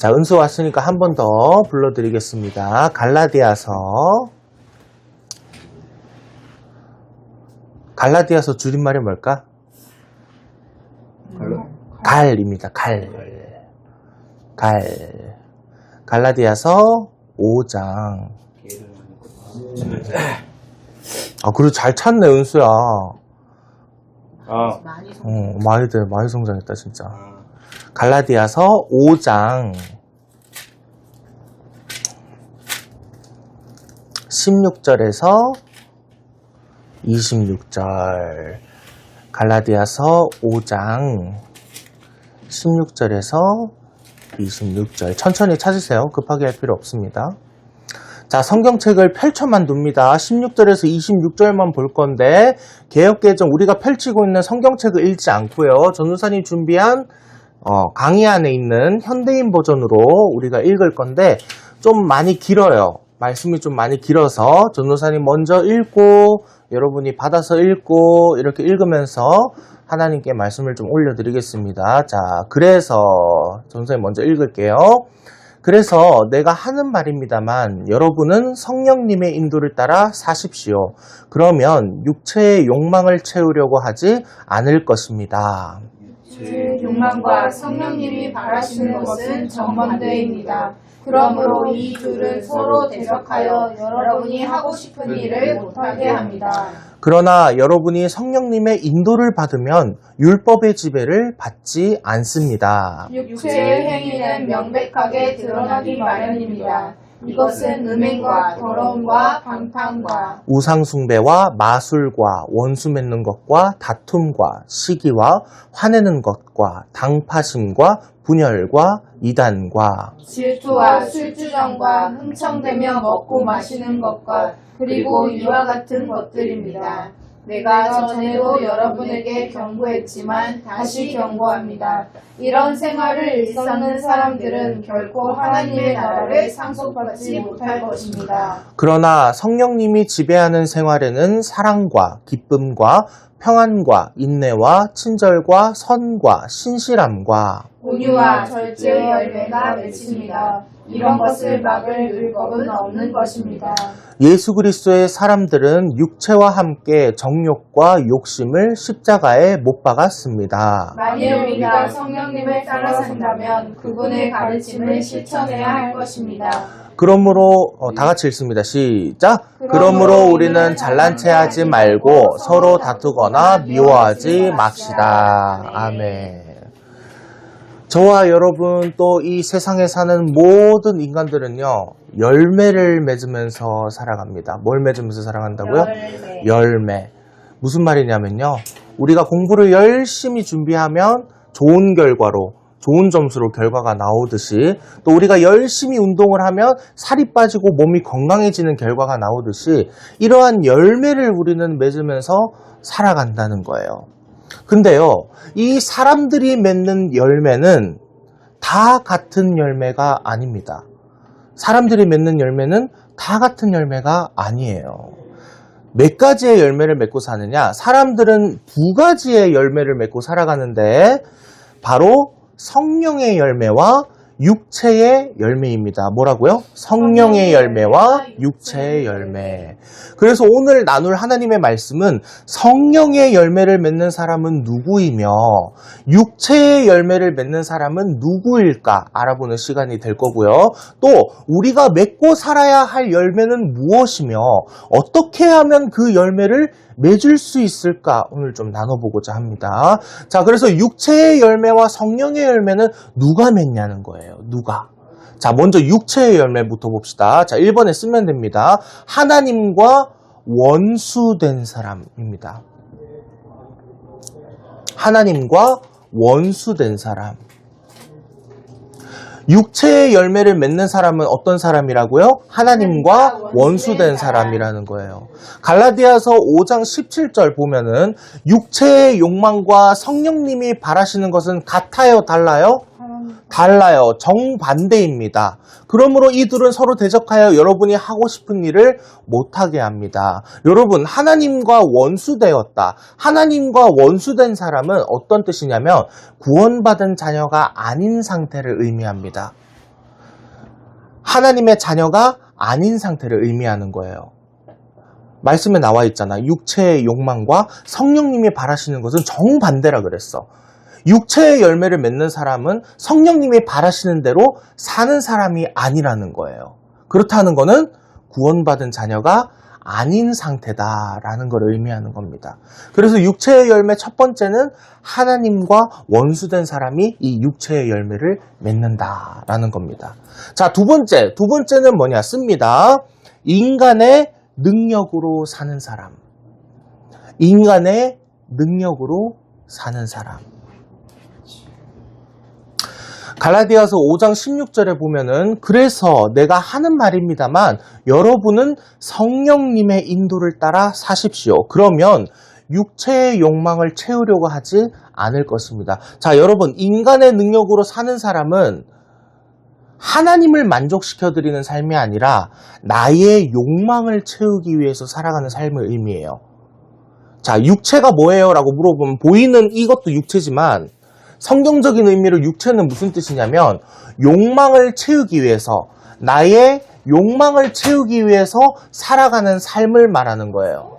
자, 은수 왔으니까 한 번 더 불러드리겠습니다. 갈라디아서 줄임말이 뭘까? 갈입니다. 갈라디아서 5장. 그래도 잘 찾네, 은수야. 많이 성장했다, 진짜. 갈라디아서 5장 16절에서 26절. 갈라디아서 5장 16절에서 26절. 천천히 찾으세요. 급하게 할 필요 없습니다. 자, 성경책을 펼쳐만 둡니다. 16절에서 26절만 볼 건데, 개역개정 우리가 펼치고 있는 성경책을 읽지 않고요. 전우사님 준비한 강의 안에 있는 현대인 버전으로 우리가 읽을 건데, 좀 많이 길어요. 말씀이 좀 많이 길어서 전우사님 먼저 읽고, 여러분이 받아서 읽고, 이렇게 읽으면서 하나님께 말씀을 좀 올려드리겠습니다. 자, 그래서 전우사님 먼저 읽을게요. 그래서 내가 하는 말입니다만 여러분은 성령님의 인도를 따라 사십시오. 그러면 육체의 욕망을 채우려고 하지 않을 것입니다. 육체의 욕망과 성령님이 바라시는 것은 정반대입니다. 그러므로 이 둘은 서로 대적하여 여러분이 하고 싶은 일을 못하게 합니다. 그러나 여러분이 성령님의 인도를 받으면 율법의 지배를 받지 않습니다. 육체의 행위는 명백하게 드러나기 마련입니다. 이것은 음행과 더러움과 방탕과 우상숭배와 마술과 원수 맺는 것과 다툼과 시기와 화내는 것과 당파심과 분열과 이단과 질투와 술주정과 흥청대며 먹고 마시는 것과 그리고 이와 같은 것들입니다. 내가 전에도 여러분에게 경고했지만 다시 경고합니다. 이런 생활을 일삼는 사람들은 결코 하나님의 나라를 상속받지 못할 것입니다. 그러나 성령님이 지배하는 생활에는 사랑과 기쁨과 평안과 인내와 친절과 선과 신실함과 온유와 절제의 열매가 맺힙니다. 이런 것을 막을 율법은 없는 것입니다. 예수 그리스도의 사람들은 육체와 함께 정욕과 욕심을 십자가에 못 박았습니다. 만일 우리가 성령님을 따라 산다면 그분의 가르침을 실천해야 할 것입니다. 그러므로 다 같이 읽습니다. 시작. 그러므로 우리는 잘난 체 하지 말고 서로 다투거나 미워하지 맙시다. 아멘. 저와 여러분 또 이 세상에 사는 모든 인간들은요, 열매를 맺으면서 살아갑니다. 뭘 맺으면서 살아간다고요? 열매. 무슨 말이냐면요, 우리가 공부를 열심히 준비하면 좋은 결과로, 좋은 점수로 결과가 나오듯이, 또 우리가 열심히 운동을 하면 살이 빠지고 몸이 건강해지는 결과가 나오듯이, 이러한 열매를 우리는 맺으면서 살아간다는 거예요. 근데요, 이 사람들이 맺는 열매는 다 같은 열매가 아닙니다. 사람들이 맺는 열매는 다 같은 열매가 아니에요. 몇 가지의 열매를 맺고 사느냐? 사람들은 두 가지의 열매를 맺고 살아가는데, 바로 성령의 열매와 육체의 열매입니다. 뭐라고요? 성령의 열매와 육체의 열매. 그래서 오늘 나눌 하나님의 말씀은 성령의 열매를 맺는 사람은 누구이며 육체의 열매를 맺는 사람은 누구일까 알아보는 시간이 될 거고요. 또 우리가 맺고 살아야 할 열매는 무엇이며 어떻게 하면 그 열매를 맺을 수 있을까 오늘 좀 나눠보고자 합니다. 자, 그래서 육체의 열매와 성령의 열매는 누가 맺냐는 거예요. 누가? 자, 먼저 육체의 열매부터 봅시다. 자, 1번에 쓰면 됩니다. 하나님과 원수된 사람입니다. 하나님과 원수된 사람. 육체의 열매를 맺는 사람은 어떤 사람이라고요? 하나님과 원수된 사람이라는 거예요. 갈라디아서 5장 17절 보면은 육체의 욕망과 성령님이 바라시는 것은 같아요? 달라요? 달라요. 정반대입니다. 그러므로 이 둘은 서로 대적하여 여러분이 하고 싶은 일을 못하게 합니다. 여러분, 하나님과 원수되었다. 하나님과 원수된 사람은 어떤 뜻이냐면 구원받은 자녀가 아닌 상태를 의미합니다. 하나님의 자녀가 아닌 상태를 의미하는 거예요. 말씀에 나와 있잖아. 육체의 욕망과 성령님이 바라시는 것은 정반대라 그랬어. 육체의 열매를 맺는 사람은 성령님이 바라시는 대로 사는 사람이 아니라는 거예요. 그렇다는 거는 구원받은 자녀가 아닌 상태다라는 걸 의미하는 겁니다. 그래서 육체의 열매 첫 번째는 하나님과 원수된 사람이 이 육체의 열매를 맺는다라는 겁니다. 자, 두 번째는 뭐냐? 씁니다. 인간의 능력으로 사는 사람. 인간의 능력으로 사는 사람. 갈라디아서 5장 16절에 보면은 그래서 내가 하는 말입니다만 여러분은 성령님의 인도를 따라 사십시오. 그러면 육체의 욕망을 채우려고 하지 않을 것입니다. 자, 여러분, 인간의 능력으로 사는 사람은 하나님을 만족시켜드리는 삶이 아니라 나의 욕망을 채우기 위해서 살아가는 삶을 의미해요. 자, 육체가 뭐예요? 라고 물어보면 보이는 이것도 육체지만 성경적인 의미로 육체는 무슨 뜻이냐면 욕망을 채우기 위해서, 나의 욕망을 채우기 위해서 살아가는 삶을 말하는 거예요.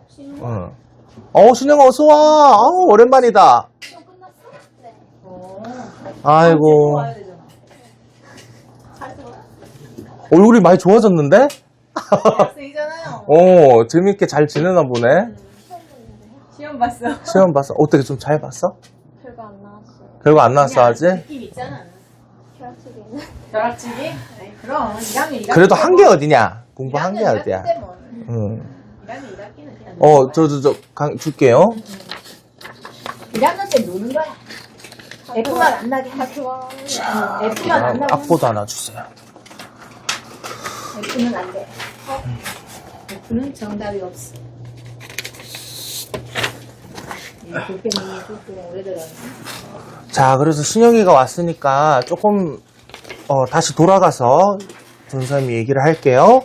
신영아 어서 와. 오랜만이다. 아이고. 얼굴이 많이 좋아졌는데? 학생이잖아요. 재밌게 잘 지내나 보네. 시험 봤어. 시험 봤어? 어떻게 좀 잘 봤어? 별거 안 나왔어요. 별거 안 나왔어 아직? 느낌 있잖아. 혈압치기는. 벼락치기? 아이, 그럼 1학년 2학기 그래도 한 게 어디냐? 공부 한 게 어디야? 응. 1학년 2학기는 그냥 줄게요. 1학년 때 노는 거야. F만 안 나게 하 F만 안 나게 악보도 하나 주세요. F는 안 돼. F는 정답이 없어. 자, 그래서 신영이가 왔으니까 조금 다시 돌아가서 전사님이 얘기를 할게요.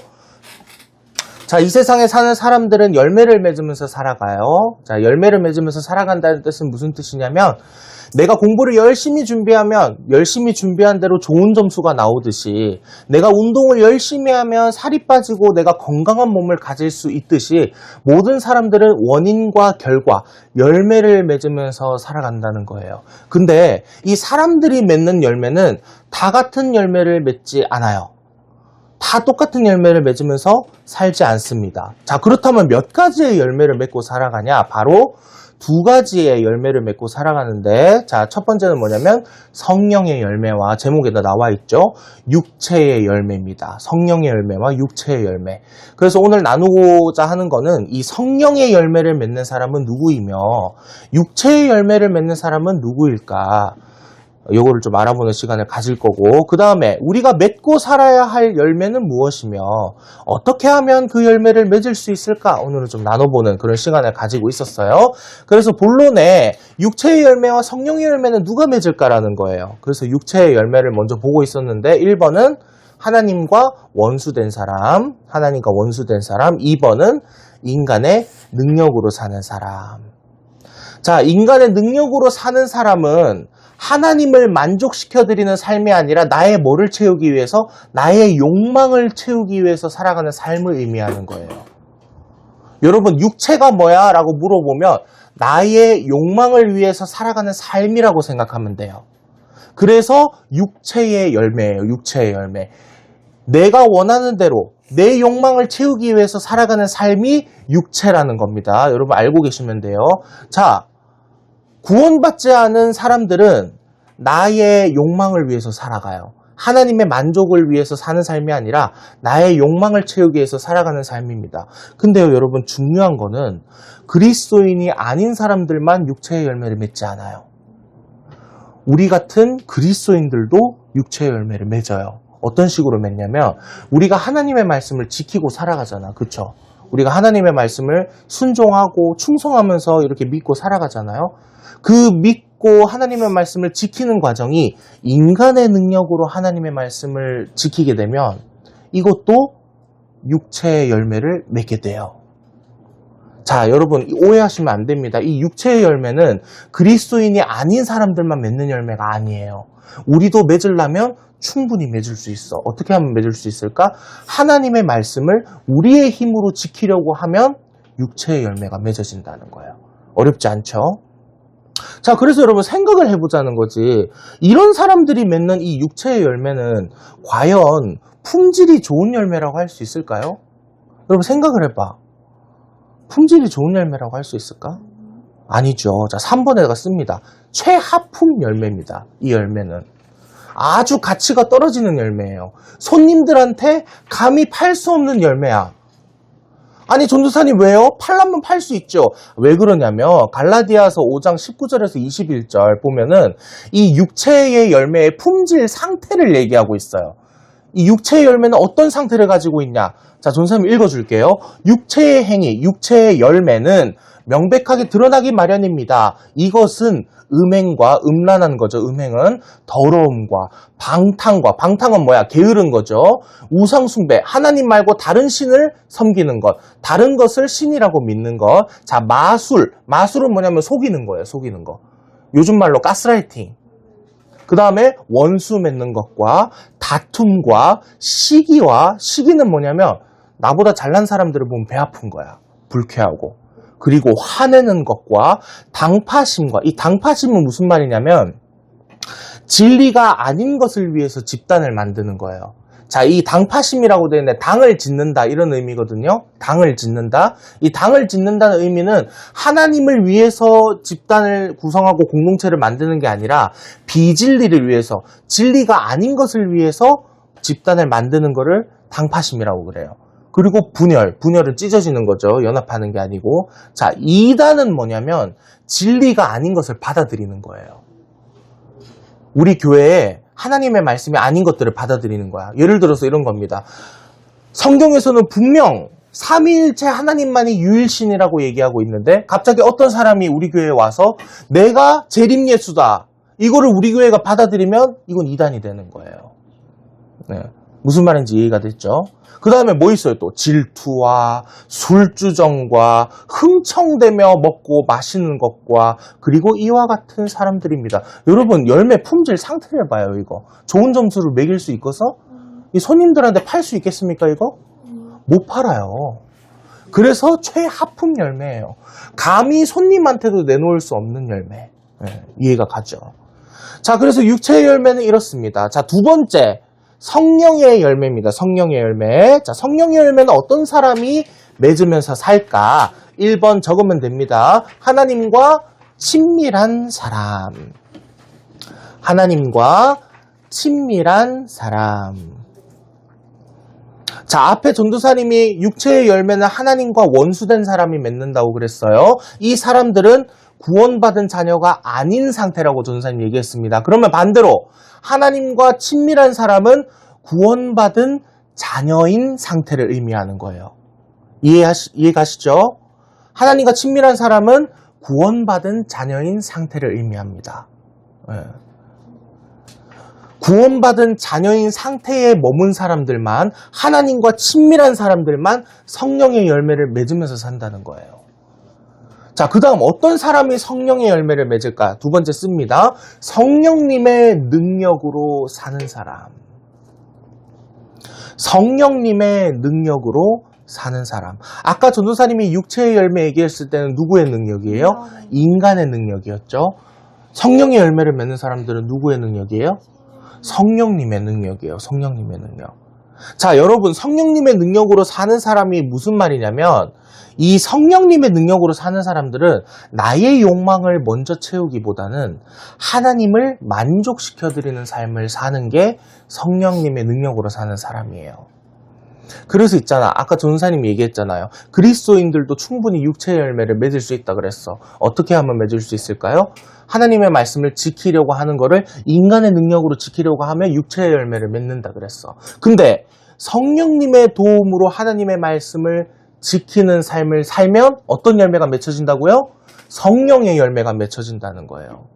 자, 이 세상에 사는 사람들은 열매를 맺으면서 살아가요. 자, 열매를 맺으면서 살아간다는 뜻은 무슨 뜻이냐면 내가 공부를 열심히 준비하면 열심히 준비한 대로 좋은 점수가 나오듯이 내가 운동을 열심히 하면 살이 빠지고 내가 건강한 몸을 가질 수 있듯이 모든 사람들은 원인과 결과, 열매를 맺으면서 살아간다는 거예요. 근데 이 사람들이 맺는 열매는 다 같은 열매를 맺지 않아요. 다 똑같은 열매를 맺으면서 살지 않습니다. 자, 그렇다면 몇 가지의 열매를 맺고 살아가냐? 바로 두 가지의 열매를 맺고 살아가는데, 자, 첫 번째는 뭐냐면 성령의 열매와 제목에다 나와 있죠. 육체의 열매입니다. 성령의 열매와 육체의 열매. 그래서 오늘 나누고자 하는 거는 이 성령의 열매를 맺는 사람은 누구이며 육체의 열매를 맺는 사람은 누구일까? 요거를 좀 알아보는 시간을 가질 거고, 그 다음에 우리가 맺고 살아야 할 열매는 무엇이며 어떻게 하면 그 열매를 맺을 수 있을까? 오늘은 좀 나눠보는 그런 시간을 가지고 있었어요. 그래서 본론에 육체의 열매와 성령의 열매는 누가 맺을까라는 거예요. 그래서 육체의 열매를 먼저 보고 있었는데 1번은 하나님과 원수된 사람, 2번은 인간의 능력으로 사는 사람. 자, 인간의 능력으로 사는 사람은 하나님을 만족시켜드리는 삶이 아니라 나의 뭐를 채우기 위해서, 나의 욕망을 채우기 위해서 살아가는 삶을 의미하는 거예요. 여러분, 육체가 뭐야? 라고 물어보면 나의 욕망을 위해서 살아가는 삶이라고 생각하면 돼요. 그래서 육체의 열매예요. 육체의 열매. 내가 원하는 대로 내 욕망을 채우기 위해서 살아가는 삶이 육체라는 겁니다. 여러분 알고 계시면 돼요. 자, 구원받지 않은 사람들은 나의 욕망을 위해서 살아가요. 하나님의 만족을 위해서 사는 삶이 아니라 나의 욕망을 채우기 위해서 살아가는 삶입니다. 근데요, 여러분, 중요한 거는 그리스도인이 아닌 사람들만 육체의 열매를 맺지 않아요. 우리 같은 그리스도인들도 육체의 열매를 맺어요. 어떤 식으로 맺냐면 우리가 하나님의 말씀을 지키고 살아가잖아. 그쵸? 우리가 하나님의 말씀을 순종하고 충성하면서 이렇게 믿고 살아가잖아요. 그 믿고 하나님의 말씀을 지키는 과정이 인간의 능력으로 하나님의 말씀을 지키게 되면 이것도 육체의 열매를 맺게 돼요. 자, 여러분 오해하시면 안 됩니다. 이 육체의 열매는 그리스도인이 아닌 사람들만 맺는 열매가 아니에요. 우리도 맺으려면 충분히 맺을 수 있어. 어떻게 하면 맺을 수 있을까? 하나님의 말씀을 우리의 힘으로 지키려고 하면 육체의 열매가 맺어진다는 거예요. 어렵지 않죠? 자, 그래서 여러분 생각을 해보자는 거지. 이런 사람들이 맺는 이 육체의 열매는 과연 품질이 좋은 열매라고 할 수 있을까요? 여러분 생각을 해봐. 품질이 좋은 열매라고 할 수 있을까? 아니죠. 자, 3번에다가 씁니다. 최하품 열매입니다. 이 열매는. 아주 가치가 떨어지는 열매예요. 손님들한테 감히 팔 수 없는 열매야. 아니, 전도사님 왜요? 팔라면 팔 수 있죠. 왜 그러냐면 갈라디아서 5장 19절에서 21절 보면은 이 육체의 열매의 품질 상태를 얘기하고 있어요. 이 육체의 열매는 어떤 상태를 가지고 있냐? 자, 전도사님 읽어줄게요. 육체의 행위, 육체의 열매는 명백하게 드러나기 마련입니다. 이것은 음행과 음란한 거죠. 음행은 더러움과 방탕과, 방탕은 뭐야? 게으른 거죠. 우상숭배, 하나님 말고 다른 신을 섬기는 것, 다른 것을 신이라고 믿는 것. 자, 마술은 뭐냐면 속이는 거예요. 속이는 거. 요즘 말로 가스라이팅. 그 다음에 원수 맺는 것과 다툼과 시기는 뭐냐면 나보다 잘난 사람들을 보면 배 아픈 거야. 불쾌하고. 그리고 화내는 것과 당파심과, 이 당파심은 무슨 말이냐면 진리가 아닌 것을 위해서 집단을 만드는 거예요. 자, 이 당파심이라고 되어 있는데 당을 짓는다 이런 의미거든요. 당을 짓는다. 이 당을 짓는다는 의미는 하나님을 위해서 집단을 구성하고 공동체를 만드는 게 아니라 비진리를 위해서, 진리가 아닌 것을 위해서 집단을 만드는 거를 당파심이라고 그래요. 그리고 분열은 찢어지는 거죠. 연합하는 게 아니고. 자, 이단은 뭐냐면 진리가 아닌 것을 받아들이는 거예요. 우리 교회에 하나님의 말씀이 아닌 것들을 받아들이는 거야. 예를 들어서 이런 겁니다. 성경에서는 분명 삼위일체 하나님만이 유일신이라고 얘기하고 있는데 갑자기 어떤 사람이 우리 교회에 와서 내가 재림예수다. 이거를 우리 교회가 받아들이면 이건 이단이 되는 거예요. 네. 무슨 말인지 이해가 됐죠? 그 다음에 뭐 있어요 또? 질투와 술주정과 흥청대며 먹고 마시는 것과 그리고 이와 같은 사람들입니다. 여러분 열매 품질 상태를 봐요. 이거 좋은 점수를 매길 수 있어서 이 손님들한테 팔 수 있겠습니까? 이거? 못 팔아요. 그래서 최하품 열매예요. 감히 손님한테도 내놓을 수 없는 열매. 네, 이해가 가죠? 자, 그래서 육체의 열매는 이렇습니다. 자, 두 번째 성령의 열매입니다. 성령의 열매. 자, 성령의 열매는 어떤 사람이 맺으면서 살까? 1번 적으면 됩니다. 하나님과 친밀한 사람. 하나님과 친밀한 사람. 자, 앞에 전도사님이 육체의 열매는 하나님과 원수된 사람이 맺는다고 그랬어요. 이 사람들은 구원받은 자녀가 아닌 상태라고 전도사님 얘기했습니다. 그러면 반대로 하나님과 친밀한 사람은 구원받은 자녀인 상태를 의미하는 거예요. 이해가시죠? 하나님과 친밀한 사람은 구원받은 자녀인 상태를 의미합니다. 네. 구원받은 자녀인 상태에 머문 사람들만, 하나님과 친밀한 사람들만 성령의 열매를 맺으면서 산다는 거예요. 자, 그 다음 어떤 사람이 성령의 열매를 맺을까? 두 번째 씁니다. 성령님의 능력으로 사는 사람. 성령님의 능력으로 사는 사람. 아까 전도사님이 육체의 열매 얘기했을 때는 누구의 능력이에요? 인간의 능력이었죠. 성령의 열매를 맺는 사람들은 누구의 능력이에요? 성령님의 능력이에요. 성령님의 능력. 자, 여러분 성령님의 능력으로 사는 사람이 무슨 말이냐면 이 성령님의 능력으로 사는 사람들은 나의 욕망을 먼저 채우기보다는 하나님을 만족시켜드리는 삶을 사는 게 성령님의 능력으로 사는 사람이에요. 그래서 있잖아. 아까 전사님이 얘기했잖아요. 그리스도인들도 충분히 육체의 열매를 맺을 수 있다 그랬어. 어떻게 하면 맺을 수 있을까요? 하나님의 말씀을 지키려고 하는 거를 인간의 능력으로 지키려고 하면 육체의 열매를 맺는다 그랬어. 근데 성령님의 도움으로 하나님의 말씀을 지키는 삶을 살면 어떤 열매가 맺혀진다고요? 성령의 열매가 맺혀진다는 거예요.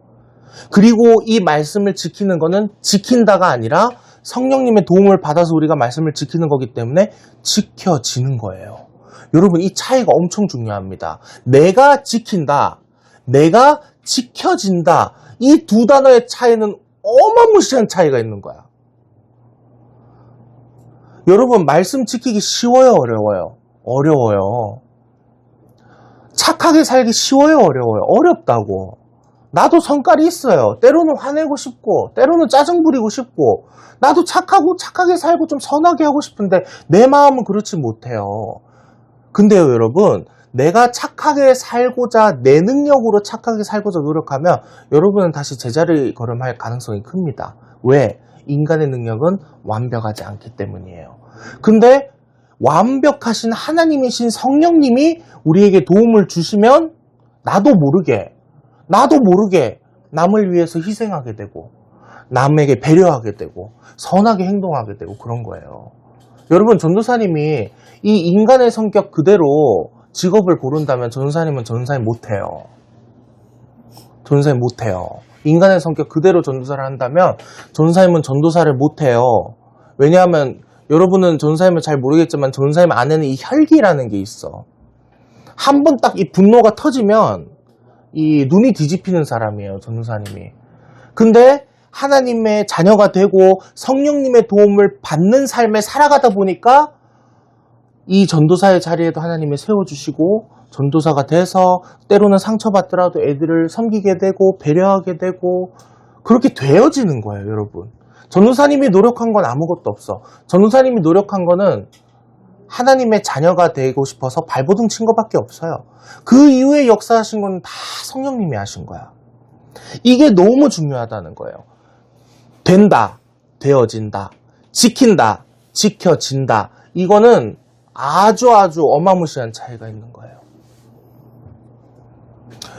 그리고 이 말씀을 지키는 거는 지킨다가 아니라 성령님의 도움을 받아서 우리가 말씀을 지키는 거기 때문에 지켜지는 거예요. 여러분 이 차이가 엄청 중요합니다. 내가 지킨다, 내가 지켜진다. 이 두 단어의 차이는 어마무시한 차이가 있는 거야. 여러분, 말씀 지키기 쉬워요, 어려워요? 어려워요. 착하게 살기 쉬워요, 어려워요? 어렵다고. 나도 성깔이 있어요. 때로는 화내고 싶고, 때로는 짜증 부리고 싶고, 나도 착하게 살고 좀 선하게 하고 싶은데, 내 마음은 그렇지 못해요. 근데요, 여러분, 내가 착하게 살고자, 내 능력으로 착하게 살고자 노력하면, 여러분은 다시 제자리 걸음할 가능성이 큽니다. 왜? 인간의 능력은 완벽하지 않기 때문이에요. 근데, 완벽하신 하나님이신 성령님이 우리에게 도움을 주시면, 나도 모르게 남을 위해서 희생하게 되고 남에게 배려하게 되고 선하게 행동하게 되고 그런 거예요. 여러분, 전도사님이 이 인간의 성격 그대로 직업을 고른다면 전도사님 못해요. 전도사님 못해요. 인간의 성격 그대로 전도사를 한다면 전도사님은 전도사를 못해요. 왜냐하면 여러분은 전도사님을 잘 모르겠지만 전도사님 안에는 이 혈기라는 게 있어. 한 번 딱 이 분노가 터지면 이 눈이 뒤집히는 사람이에요, 전도사님이. 근데 하나님의 자녀가 되고 성령님의 도움을 받는 삶에 살아가다 보니까 이 전도사의 자리에도 하나님이 세워주시고 전도사가 돼서 때로는 상처받더라도 애들을 섬기게 되고 배려하게 되고 그렇게 되어지는 거예요, 여러분. 전도사님이 노력한 건 아무것도 없어. 전도사님이 노력한 거는 하나님의 자녀가 되고 싶어서 발버둥 친 것밖에 없어요. 그 이후에 역사하신 건 다 성령님이 하신 거야. 이게 너무 중요하다는 거예요. 된다, 되어진다, 지킨다, 지켜진다. 이거는 아주 어마무시한 차이가 있는 거예요.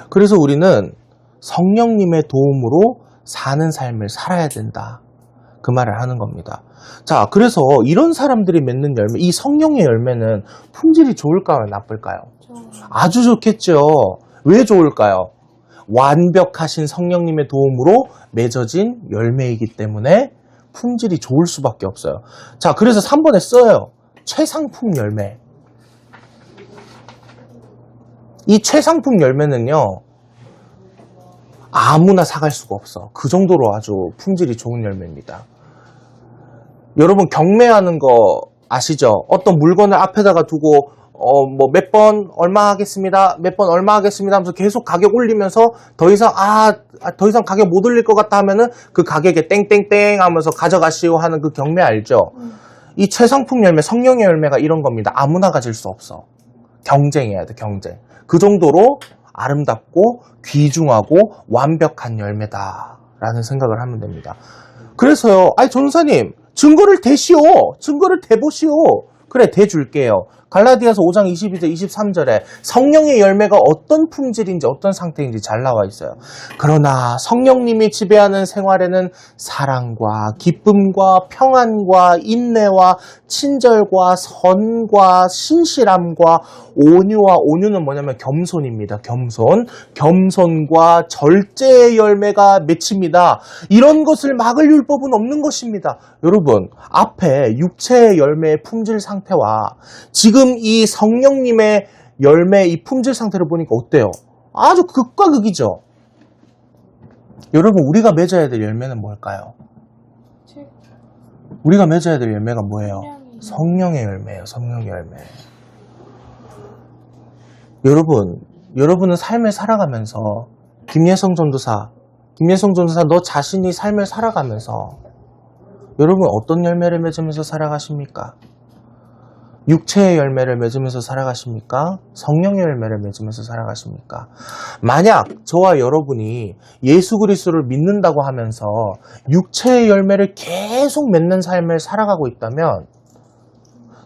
그래서 우리는 성령님의 도움으로 사는 삶을 살아야 된다. 그 말을 하는 겁니다. 자, 그래서 이런 사람들이 맺는 열매, 이 성령의 열매는 품질이 좋을까요? 나쁠까요? 아주 좋겠죠. 왜 좋을까요? 완벽하신 성령님의 도움으로 맺어진 열매이기 때문에 품질이 좋을 수밖에 없어요. 자, 그래서 3번에 써요. 최상품 열매. 이 최상품 열매는요, 아무나 사갈 수가 없어. 그 정도로 아주 품질이 좋은 열매입니다. 여러분, 경매하는 거 아시죠? 어떤 물건을 앞에다가 두고 몇 번 얼마 하겠습니다. 몇 번 얼마 하겠습니다 하면서 계속 가격 올리면서 더 이상 가격 못 올릴 것 같다 하면은 그 가격에 땡땡땡 하면서 가져가시오 하는 그 경매 알죠? 이 최상품 열매, 성령의 열매가 이런 겁니다. 아무나 가질 수 없어. 경쟁해야 돼, 경쟁. 그 정도로 아름답고 귀중하고 완벽한 열매다라는 생각을 하면 됩니다. 그래서요, 전도사님, 증거를 대시오. 증거를 대보시오. 그래, 대줄게요. 갈라디아서 5장 22절 23절에 성령의 열매가 어떤 품질인지 어떤 상태인지 잘 나와 있어요. 그러나 성령님이 지배하는 생활에는 사랑과 기쁨과 평안과 인내와 친절과 선과 신실함과 온유는 뭐냐면 겸손입니다. 겸손과 절제의 열매가 맺힙니다. 이런 것을 막을 율법은 없는 것입니다. 여러분, 앞에 육체의 열매의 품질 상태와 지금 이 성령님의 열매, 이 품질 상태를 보니까 어때요? 아주 극과 극이죠? 여러분, 우리가 맺어야 될 열매는 뭘까요? 우리가 맺어야 될 열매가 뭐예요? 성령의 열매예요, 성령의 열매. 여러분은 삶을 살아가면서, 김예성 전도사, 너 자신이 삶을 살아가면서, 여러분 어떤 열매를 맺으면서 살아가십니까? 육체의 열매를 맺으면서 살아가십니까? 성령의 열매를 맺으면서 살아가십니까? 만약 저와 여러분이 예수 그리스도를 믿는다고 하면서 육체의 열매를 계속 맺는 삶을 살아가고 있다면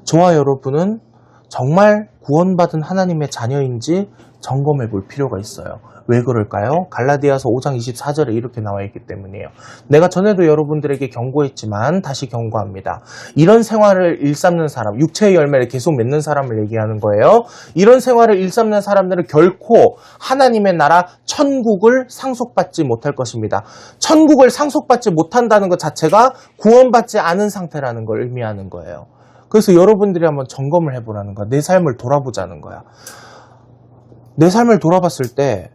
저와 여러분은 정말 구원받은 하나님의 자녀인지 점검해 볼 필요가 있어요. 왜 그럴까요? 갈라디아서 5장 24절에 이렇게 나와 있기 때문이에요. 내가 전에도 여러분들에게 경고했지만 다시 경고합니다. 이런 생활을 일삼는 사람, 육체의 열매를 계속 맺는 사람을 얘기하는 거예요. 이런 생활을 일삼는 사람들은 결코 하나님의 나라 천국을 상속받지 못할 것입니다. 천국을 상속받지 못한다는 것 자체가 구원받지 않은 상태라는 걸 의미하는 거예요. 그래서 여러분들이 한번 점검을 해보라는 거야. 내 삶을 돌아보자는 거야. 내 삶을 돌아봤을 때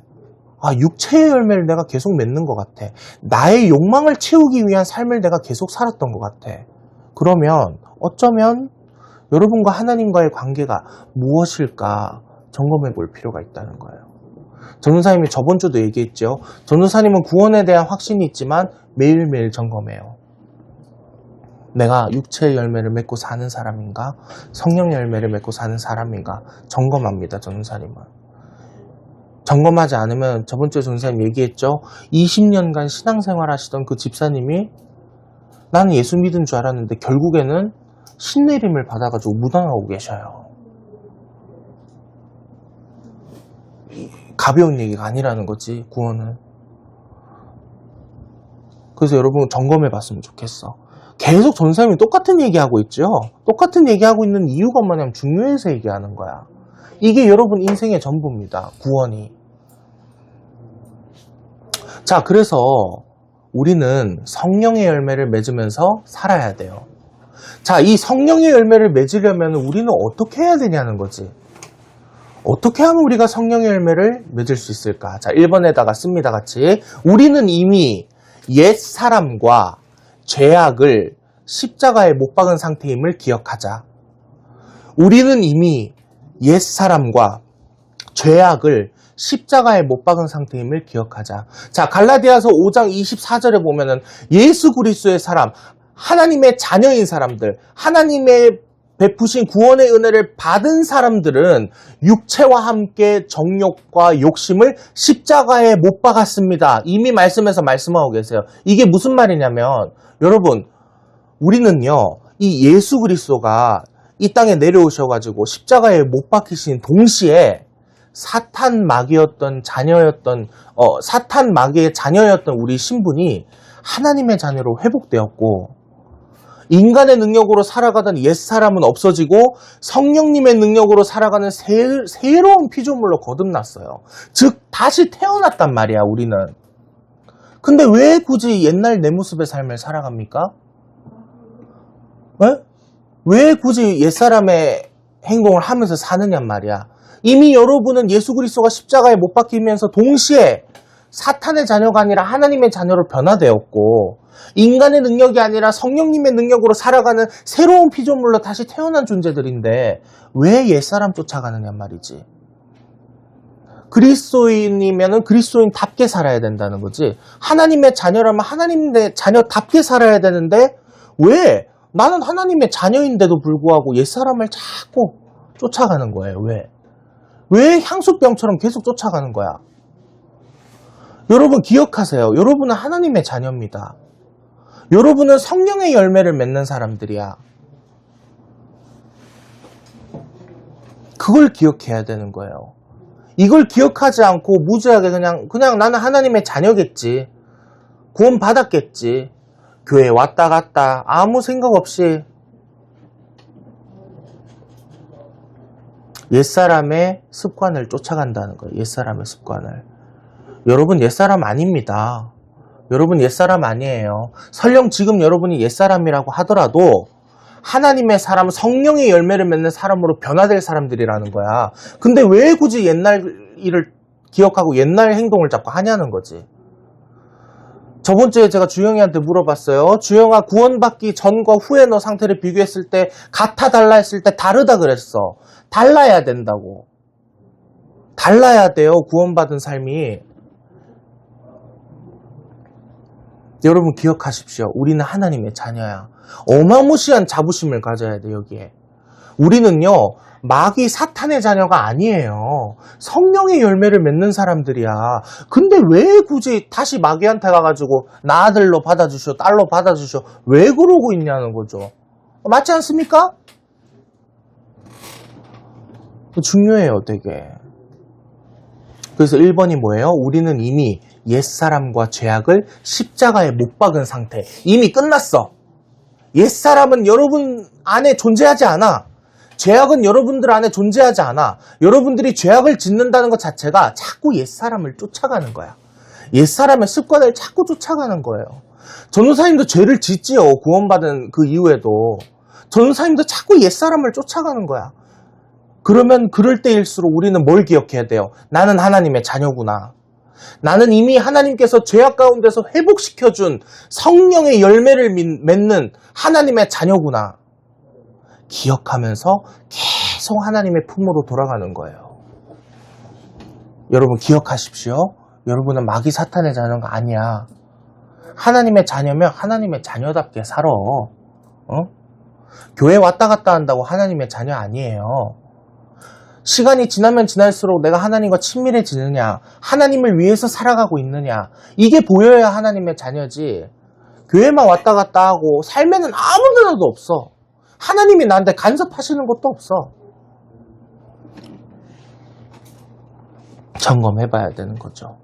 육체의 열매를 내가 계속 맺는 것 같아. 나의 욕망을 채우기 위한 삶을 내가 계속 살았던 것 같아. 그러면 어쩌면 여러분과 하나님과의 관계가 무엇일까 점검해 볼 필요가 있다는 거예요. 전도사님이 저번 주도 얘기했죠. 전도사님은 구원에 대한 확신이 있지만 매일매일 점검해요. 내가 육체의 열매를 맺고 사는 사람인가? 성령의 열매를 맺고 사는 사람인가? 점검합니다. 전도사님은. 점검하지 않으면 저번 주에 전도사님 얘기했죠. 20년간 신앙생활 하시던 그 집사님이 나는 예수 믿은 줄 알았는데 결국에는 신내림을 받아가지고 무당하고 계셔요. 가벼운 얘기가 아니라는 거지, 구원은. 그래서 여러분 점검해 봤으면 좋겠어. 계속 전사님이 똑같은 얘기하고 있죠. 똑같은 얘기하고 있는 이유가 뭐냐면 중요해서 얘기하는 거야. 이게 여러분 인생의 전부입니다. 구원이. 자, 그래서 우리는 성령의 열매를 맺으면서 살아야 돼요. 자, 이 성령의 열매를 맺으려면 우리는 어떻게 해야 되냐는 거지. 어떻게 하면 우리가 성령의 열매를 맺을 수 있을까? 자, 1번에다가 씁니다, 같이. 우리는 이미 옛 사람과 죄악을 십자가에 못 박은 상태임을 기억하자. 우리는 이미 옛 사람과 죄악을 십자가에 못 박은 상태임을 기억하자. 자, 갈라디아서 5장 24절에 보면은 예수 그리스도의 사람, 하나님의 자녀인 사람들, 하나님의 베푸신 구원의 은혜를 받은 사람들은 육체와 함께 정욕과 욕심을 십자가에 못 박았습니다. 이미 말씀에서 말씀하고 계세요. 이게 무슨 말이냐면 여러분, 우리는요, 이 예수 그리스도가 이 땅에 내려오셔가지고 십자가에 못 박히신 동시에 사탄 마귀의 자녀였던 우리 신분이 하나님의 자녀로 회복되었고, 인간의 능력으로 살아가던 옛사람은 없어지고 성령님의 능력으로 살아가는 새로운 피조물로 거듭났어요. 즉 다시 태어났단 말이야, 우리는. 근데 왜 굳이 옛날 내 모습의 삶을 살아갑니까? 왜 굳이 옛사람의 행동을 하면서 사느냔 말이야. 이미 여러분은 예수 그리스도가 십자가에 못 박히면서 동시에 사탄의 자녀가 아니라 하나님의 자녀로 변화되었고, 인간의 능력이 아니라 성령님의 능력으로 살아가는 새로운 피조물로 다시 태어난 존재들인데 왜 옛사람 쫓아가느냐 말이지. 그리스도인이면은 그리스도인답게 살아야 된다는 거지. 하나님의 자녀라면 하나님의 자녀답게 살아야 되는데 왜 나는 하나님의 자녀인데도 불구하고 옛사람을 자꾸 쫓아가는 거예요. 왜 향수병처럼 계속 쫓아가는 거야? 여러분 기억하세요. 여러분은 하나님의 자녀입니다. 여러분은 성령의 열매를 맺는 사람들이야. 그걸 기억해야 되는 거예요. 이걸 기억하지 않고 무지하게 그냥 나는 하나님의 자녀겠지. 구원 받았겠지. 교회 왔다 갔다 아무 생각 없이 옛사람의 습관을 쫓아간다는 거예요. 옛사람의 습관을. 여러분 옛사람 아닙니다. 여러분 옛사람 아니에요. 설령 지금 여러분이 옛사람이라고 하더라도 하나님의 사람, 성령의 열매를 맺는 사람으로 변화될 사람들이라는 거야. 근데 왜 굳이 옛날 일을 기억하고 옛날 행동을 자꾸 하냐는 거지. 저번 주에 제가 주영이한테 물어봤어요. 주영아, 구원받기 전과 후에 너 상태를 비교했을 때 같아 달라 했을 때 다르다 그랬어. 달라야 된다고. 달라야 돼요. 구원받은 삶이. 여러분 기억하십시오. 우리는 하나님의 자녀야. 어마무시한 자부심을 가져야 돼, 여기에. 우리는요, 마귀 사탄의 자녀가 아니에요. 성령의 열매를 맺는 사람들이야. 근데 왜 굳이 다시 마귀한테 가가지고 나 아들로 받아주셔, 딸로 받아주셔, 왜 그러고 있냐는 거죠. 맞지 않습니까? 중요해요, 되게. 그래서 1번이 뭐예요? 우리는 이미 옛사람과 죄악을 십자가에 못 박은 상태. 이미 끝났어. 옛사람은 여러분 안에 존재하지 않아. 죄악은 여러분들 안에 존재하지 않아. 여러분들이 죄악을 짓는다는 것 자체가 자꾸 옛사람을 쫓아가는 거야. 옛사람의 습관을 자꾸 쫓아가는 거예요. 전도사님도 죄를 짓지요. 구원받은 그 이후에도. 전도사님도 자꾸 옛사람을 쫓아가는 거야. 그러면 그럴 때일수록 우리는 뭘 기억해야 돼요? 나는 하나님의 자녀구나. 나는 이미 하나님께서 죄악 가운데서 회복시켜준 성령의 열매를 맺는 하나님의 자녀구나. 기억하면서 계속 하나님의 품으로 돌아가는 거예요. 여러분 기억하십시오. 여러분은 마귀 사탄의 자녀가 아니야. 하나님의 자녀면 하나님의 자녀답게 살아. 교회 왔다 갔다 한다고 하나님의 자녀 아니에요. 시간이 지나면 지날수록 내가 하나님과 친밀해지느냐, 하나님을 위해서 살아가고 있느냐, 이게 보여야 하나님의 자녀지. 교회만 왔다 갔다 하고 삶에는 아무 데도 없어. 하나님이 나한테 간섭하시는 것도 없어. 점검해봐야 되는 거죠.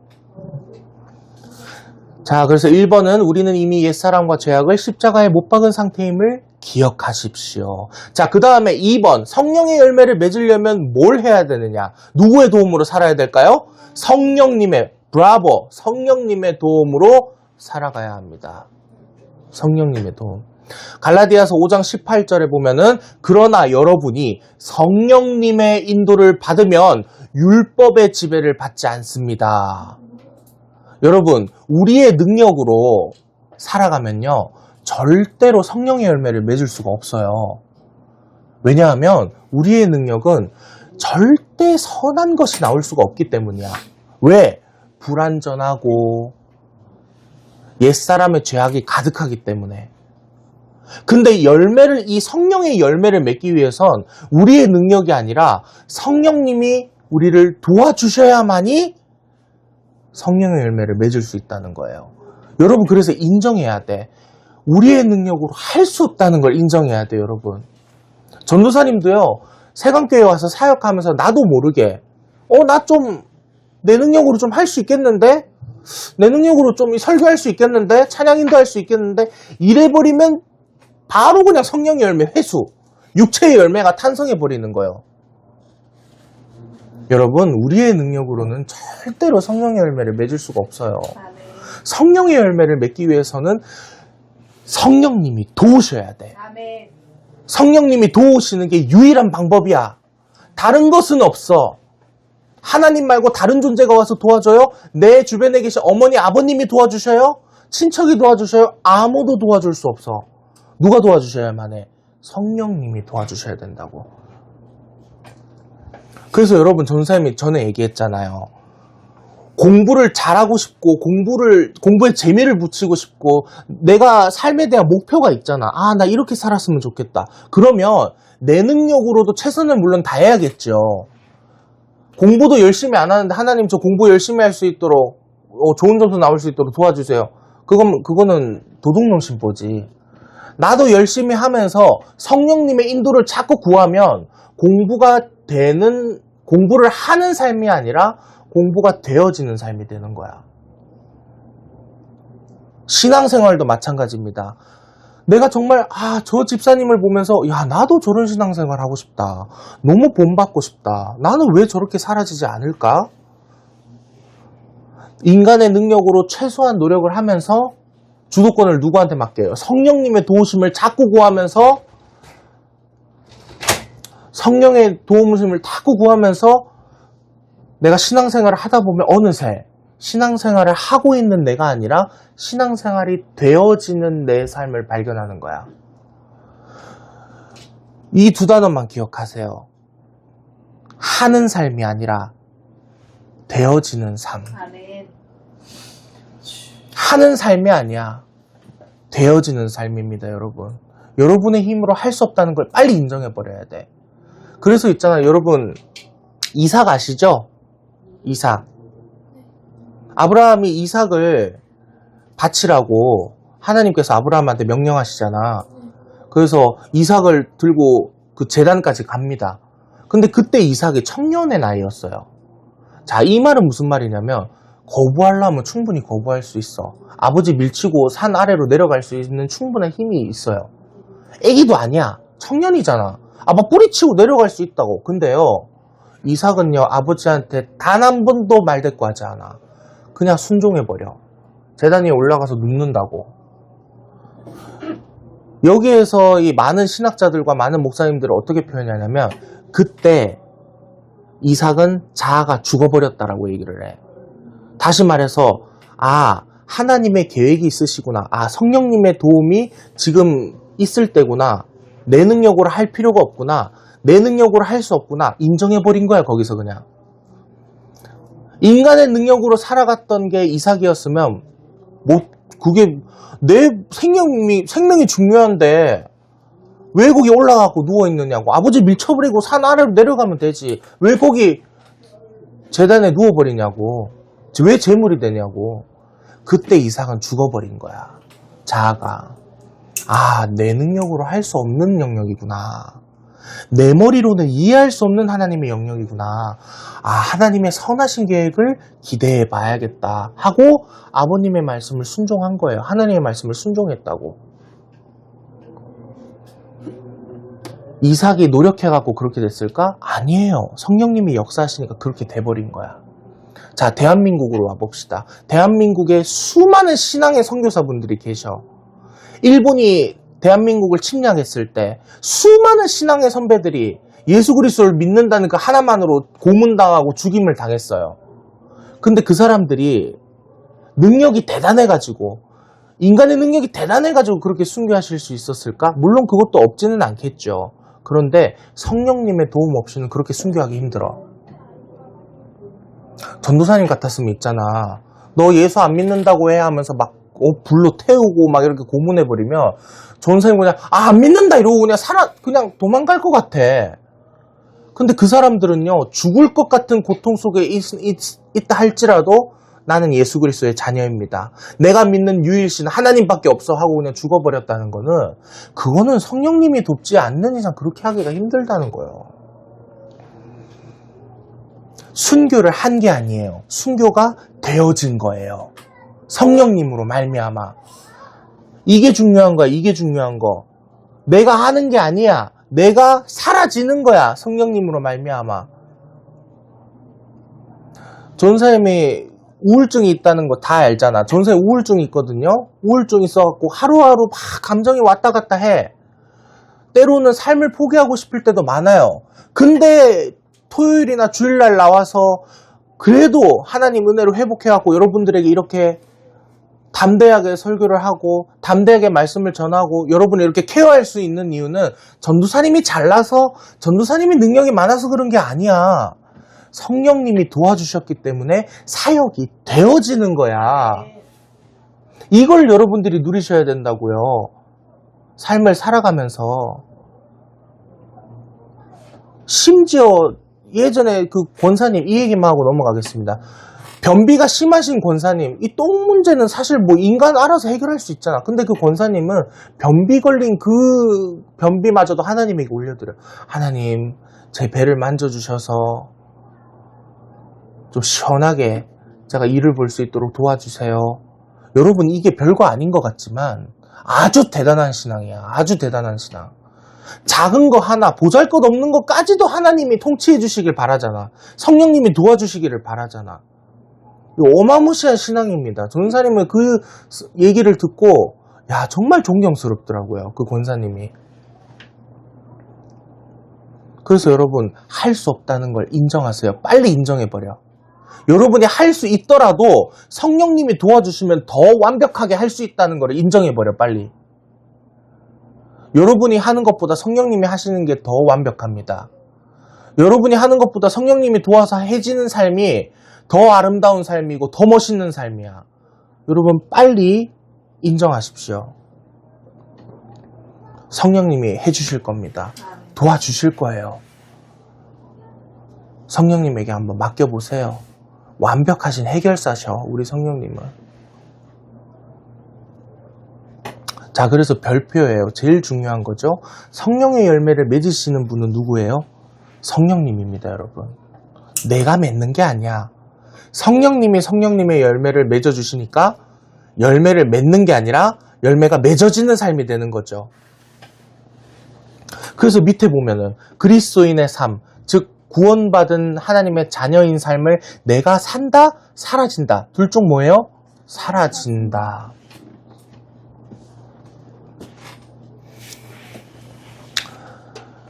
자, 그래서 1번은 우리는 이미 옛사람과 죄악을 십자가에 못 박은 상태임을 기억하십시오. 자, 그 다음에 2번, 성령의 열매를 맺으려면 뭘 해야 되느냐? 누구의 도움으로 살아야 될까요? 성령님의, 브라보, 성령님의 도움으로 살아가야 합니다. 성령님의 도움. 갈라디아서 5장 18절에 보면은 그러나 여러분이 성령님의 인도를 받으면 율법의 지배를 받지 않습니다. 여러분, 우리의 능력으로 살아가면요, 절대로 성령의 열매를 맺을 수가 없어요. 왜냐하면 우리의 능력은 절대 선한 것이 나올 수가 없기 때문이야. 왜? 불완전하고 옛사람의 죄악이 가득하기 때문에. 근데 이 성령의 열매를 맺기 위해선 우리의 능력이 아니라 성령님이 우리를 도와주셔야만이 성령의 열매를 맺을 수 있다는 거예요. 여러분, 그래서 인정해야 돼. 우리의 능력으로 할 수 없다는 걸 인정해야 돼요, 여러분. 전도사님도요, 세강교회 와서 사역하면서 나도 모르게, 나 좀, 내 능력으로 좀 할 수 있겠는데? 내 능력으로 좀 설교할 수 있겠는데? 찬양 인도할 수 있겠는데? 이래버리면 바로 그냥 성령의 열매 회수, 육체의 열매가 탄성해버리는 거예요. 여러분, 우리의 능력으로는 절대로 성령의 열매를 맺을 수가 없어요. 성령의 열매를 맺기 위해서는 성령님이 도우셔야 돼. 성령님이 도우시는 게 유일한 방법이야. 다른 것은 없어. 하나님 말고 다른 존재가 와서 도와줘요? 내 주변에 계신 어머니, 아버님이 도와주셔요? 친척이 도와주셔요? 아무도 도와줄 수 없어. 누가 도와주셔야만 해? 성령님이 도와주셔야 된다고. 그래서 여러분, 전사님이 전에 얘기했잖아요. 공부를 잘하고 싶고 공부에 재미를 붙이고 싶고 내가 삶에 대한 목표가 있잖아. 나 이렇게 살았으면 좋겠다. 그러면 내 능력으로도 최선을 물론 다해야겠죠. 공부도 열심히 안 하는데 하나님 저 공부 열심히 할 수 있도록 좋은 점수 나올 수 있도록 도와주세요. 그거는 도둑놈 심보지. 나도 열심히 하면서 성령님의 인도를 자꾸 구하면 공부를 하는 삶이 아니라 공부가 되어지는 삶이 되는 거야. 신앙생활도 마찬가지입니다. 내가 정말 저 집사님을 보면서 나도 저런 신앙생활 하고 싶다. 너무 본받고 싶다. 나는 왜 저렇게 사라지지 않을까? 인간의 능력으로 최소한 노력을 하면서 주도권을 누구한테 맡겨요? 성령님의 도우심을 자꾸 구하면서 성령의 도우심을 자꾸 구하면서 내가 신앙생활을 하다 보면 어느새 신앙생활을 하고 있는 내가 아니라 신앙생활이 되어지는 내 삶을 발견하는 거야. 이 두 단어만 기억하세요. 하는 삶이 아니라 되어지는 삶. 하는 삶이 아니야. 되어지는 삶입니다, 여러분. 여러분의 힘으로 할 수 없다는 걸 빨리 인정해버려야 돼. 그래서 있잖아요, 여러분. 이삭 아시죠? 이삭. 아브라함이 이삭을 바치라고 하나님께서 아브라함한테 명령하시잖아. 그래서 이삭을 들고 그 제단까지 갑니다. 근데 그때 이삭이 청년의 나이였어요. 자, 이 말은 무슨 말이냐면 거부하려면 충분히 거부할 수 있어. 아버지 밀치고 산 아래로 내려갈 수 있는 충분한 힘이 있어요. 애기도 아니야. 청년이잖아. 막 뿌리치고 내려갈 수 있다고. 근데요, 이삭은요, 아버지한테 단 한 번도 말대꾸하지 않아. 그냥 순종해버려. 제단 위에 올라가서 눕는다고. 여기에서 이 많은 신학자들과 많은 목사님들을 어떻게 표현하냐면 그때 이삭은 자아가 죽어버렸다라고 얘기를 해. 다시 말해서 하나님의 계획이 있으시구나. 성령님의 도움이 지금 있을 때구나. 내 능력으로 할 필요가 없구나. 내 능력으로 할 수 없구나. 인정해버린 거야, 거기서 그냥. 인간의 능력으로 살아갔던 게 이삭이었으면, 그게 내 생명이 중요한데, 왜 거기 올라가고 누워있느냐고. 아버지 밀쳐버리고 산 아래로 내려가면 되지. 왜 거기 제단에 누워버리냐고. 왜 재물이 되냐고. 그때 이삭은 죽어버린 거야. 자아가. 내 능력으로 할 수 없는 영역이구나. 내 머리로는 이해할 수 없는 하나님의 영역이구나. 하나님의 선하신 계획을 기대해 봐야겠다. 하고 아버님의 말씀을 순종한 거예요. 하나님의 말씀을 순종했다고. 이삭이 노력해갖고 그렇게 됐을까? 아니에요. 성령님이 역사하시니까 그렇게 돼버린 거야. 자, 대한민국으로 와봅시다. 대한민국에 수많은 신앙의 선교사분들이 계셔. 일본이 대한민국을 침략했을 때 수많은 신앙의 선배들이 예수 그리스도를 믿는다는 그 하나만으로 고문당하고 죽임을 당했어요. 근데 그 사람들이 능력이 대단해가지고, 인간의 능력이 대단해가지고 그렇게 순교하실 수 있었을까? 물론 그것도 없지는 않겠죠. 그런데 성령님의 도움 없이는 그렇게 순교하기 힘들어. 전도사님 같았으면 있잖아. 너 예수 안 믿는다고 해 하면서 막 불로 태우고 막 이렇게 고문해버리면 전도사님 그냥 안 믿는다 이러고 그냥 도망갈 것 같아. 근데 그 사람들은요, 죽을 것 같은 고통 속에 있다 할지라도 나는 예수 그리스도의 자녀입니다. 내가 믿는 유일신 하나님밖에 없어 하고 그냥 죽어버렸다는 거는, 그거는 성령님이 돕지 않는 이상 그렇게 하기가 힘들다는 거예요. 순교를 한 게 아니에요. 순교가 되어진 거예요. 성령님으로 말미암아. 이게 중요한 거야. 이게 중요한 거. 내가 하는 게 아니야. 내가 사라지는 거야. 성령님으로 말미암아. 전사님이 우울증이 있다는 거 다 알잖아. 전사님 우울증이 있거든요. 우울증이 있어갖고 하루하루 막 감정이 왔다 갔다 해. 때로는 삶을 포기하고 싶을 때도 많아요. 근데 토요일이나 주일날 나와서 그래도 하나님 은혜로 회복해갖고 여러분들에게 이렇게 담대하게 설교를 하고 담대하게 말씀을 전하고 여러분을 이렇게 케어할 수 있는 이유는 전도사님이 잘나서, 전도사님이 능력이 많아서 그런 게 아니야. 성령님이 도와주셨기 때문에 사역이 되어지는 거야. 이걸 여러분들이 누리셔야 된다고요. 삶을 살아가면서. 심지어 예전에 그 권사님, 이 얘기만 하고 넘어가겠습니다. 변비가 심하신 권사님, 이 똥 문제는 사실 뭐 인간 알아서 해결할 수 있잖아. 근데 그 권사님은 변비 걸린 그 변비마저도 하나님에게 올려드려요. 하나님, 제 배를 만져주셔서 좀 시원하게 제가 일을 볼 수 있도록 도와주세요. 여러분, 이게 별거 아닌 것 같지만 아주 대단한 신앙이야. 아주 대단한 신앙. 작은 거 하나, 보잘것없는 것까지도 하나님이 통치해 주시길 바라잖아. 성령님이 도와주시기를 바라잖아. 어마무시한 신앙입니다. 전사님은 그 얘기를 듣고 정말 존경스럽더라고요. 그 권사님이. 그래서 여러분, 할 수 없다는 걸 인정하세요. 빨리 인정해버려. 여러분이 할 수 있더라도 성령님이 도와주시면 더 완벽하게 할 수 있다는 걸 인정해버려, 빨리. 여러분이 하는 것보다 성령님이 하시는 게 더 완벽합니다. 여러분이 하는 것보다 성령님이 도와서 해지는 삶이 더 아름다운 삶이고 더 멋있는 삶이야. 여러분, 빨리 인정하십시오. 성령님이 해주실 겁니다. 도와주실 거예요. 성령님에게 한번 맡겨보세요. 완벽하신 해결사셔, 우리 성령님은. 자, 그래서 별표예요. 제일 중요한 거죠. 성령의 열매를 맺으시는 분은 누구예요? 성령님입니다, 여러분. 내가 맺는 게 아니야. 성령님이 성령님의 열매를 맺어주시니까 열매를 맺는 게 아니라 열매가 맺어지는 삶이 되는 거죠. 그래서 밑에 보면은 그리스도인의 삶, 즉 구원받은 하나님의 자녀인 삶을 내가 산다, 사라진다. 둘 중 뭐예요? 사라진다.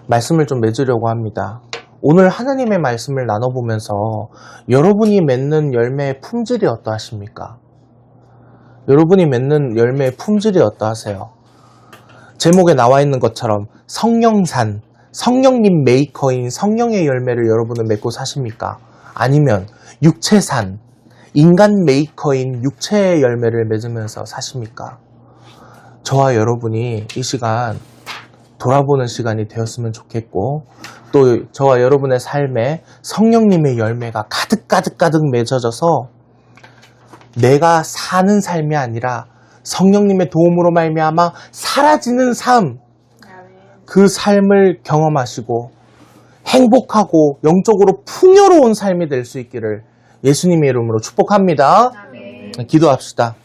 말씀을 좀 맺으려고 합니다. 오늘 하나님의 말씀을 나눠보면서 여러분이 맺는 열매의 품질이 어떠하십니까? 여러분이 맺는 열매의 품질이 어떠하세요? 제목에 나와 있는 것처럼 성령산, 성령님 메이커인 성령의 열매를 여러분은 맺고 사십니까? 아니면 육체산, 인간 메이커인 육체의 열매를 맺으면서 사십니까? 저와 여러분이 이 시간 돌아보는 시간이 되었으면 좋겠고, 또 저와 여러분의 삶에 성령님의 열매가 가득 맺어져서 내가 사는 삶이 아니라 성령님의 도움으로 말미암아 사라지는 삶, 그 삶을 경험하시고 행복하고 영적으로 풍요로운 삶이 될 수 있기를 예수님의 이름으로 축복합니다. 기도합시다.